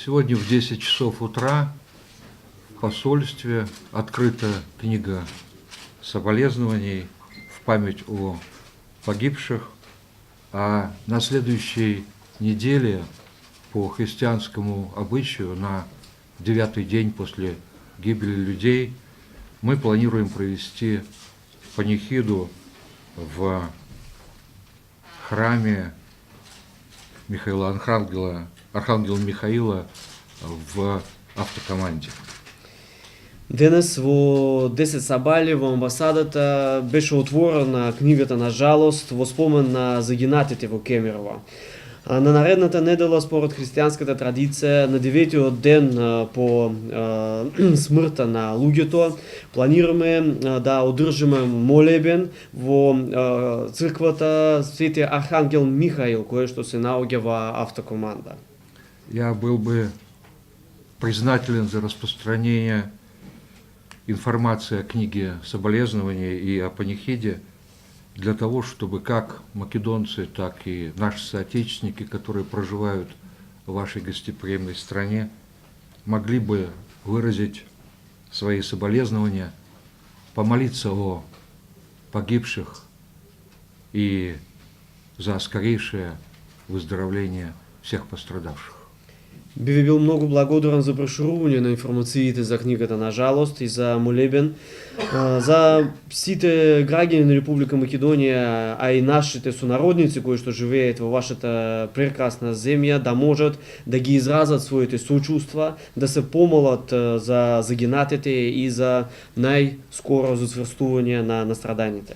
Сегодня в 10 часов утра в посольстве открыта книга соболезнований в память о погибших, а на следующей неделе по христианскому обычаю на 9-й день после гибели людей мы планируем провести панихиду в храме Архангела Михаила в автокоманде. Денес во 10 сабали во амбасадата беше отворена книгата на жалост во спомен на загинатите во Кемерово. На наредната недела, според християнската традиција, на 9-тиот ден по смртта на луѓето, планираме да одржиме молебен во црквата Свети Архангел Михаил, која што се наоѓа во автокоманда. Я был бы признателен за распространение информации о книге соболезнования и о панихиде, для того, чтобы как македонцы, так и наши соотечественники, которые проживают в вашей гостеприимной стране, могли бы выразить свои соболезнования, помолиться о погибших и за скорейшее выздоровление всех пострадавших. Би ви бил многу благодарен за проширување на информациите за книгата на жалост и за молебен за сите граѓани на Република Македонија, а и нашите сонародници кои што живеат во вашата прекрасна земја, да можат да ги изразат своите сочувства, да се помолат за загинатите и за најскоро зацврстување на настраданите.